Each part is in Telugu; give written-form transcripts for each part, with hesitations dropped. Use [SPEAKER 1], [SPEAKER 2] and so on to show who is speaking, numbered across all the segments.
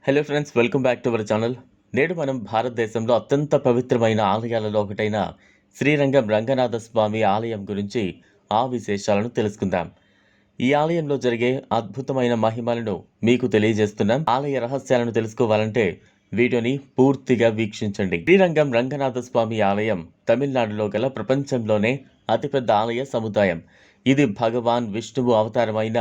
[SPEAKER 1] Hello friends, welcome back to our channel. నేడు మనం భారతదేశంలో అత్యంత పవిత్రమైన ఆలయాలలో ఒకటైన శ్రీరంగం రంగనాథ స్వామి ఆలయం గురించి ఆ విశేషాలను తెలుసుకుందాం. ఈ ఆలయంలో జరిగే అద్భుతమైన మహిమలను మీకు తెలియజేస్తున్నాం. ఆలయ రహస్యాలను తెలుసుకోవాలంటే వీడియోని పూర్తిగా వీక్షించండి. శ్రీరంగం రంగనాథ స్వామి ఆలయం తమిళనాడులో గల ప్రపంచంలోనే అతిపెద్ద ఆలయ సముదాయం. ఇది భగవాన్ విష్ణువు అవతారమైన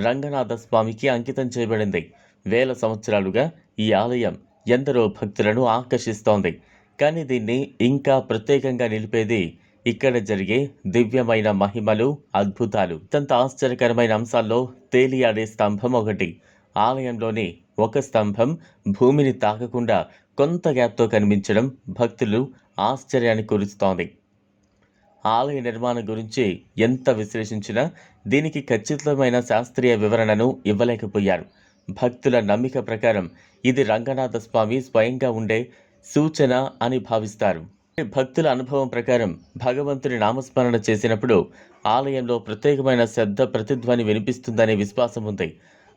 [SPEAKER 1] రంగనాథ స్వామికి అంకితం చేయబడింది. వేల సంవత్సరాలుగా ఈ ఆలయం ఎందరో భక్తులను ఆకర్షిస్తోంది. కానీ దీన్ని ఇంకా ప్రత్యేకంగా నిలిపేది ఇక్కడ జరిగే దివ్యమైన మహిమలు, అద్భుతాలు. అత్యంత ఆశ్చర్యకరమైన అంశాల్లో తేలియాడే స్తంభం ఒకటి. ఆలయంలోని ఒక స్తంభం భూమిని తాకకుండా కొంత గ్యాప్తో కనిపించడం భక్తులు ఆశ్చర్యాన్ని కురుస్తోంది. ఆలయ నిర్మాణం గురించి ఎంత విశ్లేషించినా దీనికి ఖచ్చితమైన శాస్త్రీయ వివరణను ఇవ్వలేకపోయారు. భక్తుల నమ్మిక ప్రకారం ఇది రంగనాథ స్వామి స్వయంగా ఉండే సూచన అని భావిస్తారు. భక్తుల అనుభవం ప్రకారం భగవంతుని నామస్మరణ చేసినప్పుడు ఆలయంలో ప్రత్యేకమైన శబ్ద ప్రతిధ్వని వినిపిస్తుందనే విశ్వాసం ఉంది.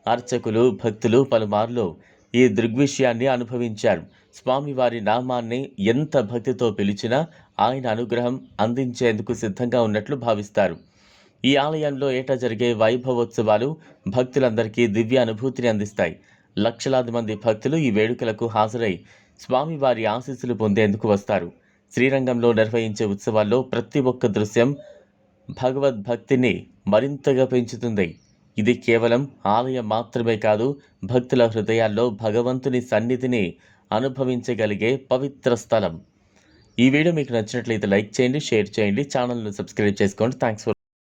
[SPEAKER 1] అర్చకులు, భక్తులు పలుమార్లు ఈ దృగ్విషయాన్ని అనుభవించారు. స్వామివారి నామాన్ని ఎంత భక్తితో పిలిచినా ఆయన అనుగ్రహం అందించేందుకు సిద్ధంగా ఉన్నట్లు భావిస్తారు. ఈ ఆలయంలో ఏటా జరిగే వైభవోత్సవాలు భక్తులందరికీ దివ్య అనుభూతిని అందిస్తాయి. లక్షలాది మంది భక్తులు ఈ వేడుకలకు హాజరై స్వామివారి ఆశీస్సులు పొందేందుకు వస్తారు. శ్రీరంగంలో నిర్వహించే ఉత్సవాల్లో ప్రతి ఒక్క దృశ్యం భగవద్భక్తిని మరింతగా పెంచుతుంది. ఇది కేవలం ఆలయం మాత్రమే కాదు, భక్తుల హృదయాల్లో భగవంతుని సన్నిధిని అనుభవించగలిగే పవిత్ర స్థలం. ఈ వీడియో మీకు నచ్చినట్లయితే లైక్ చేయండి, షేర్ చేయండి, ఛానల్ను సబ్స్క్రైబ్ చేసుకోండి. Thanks for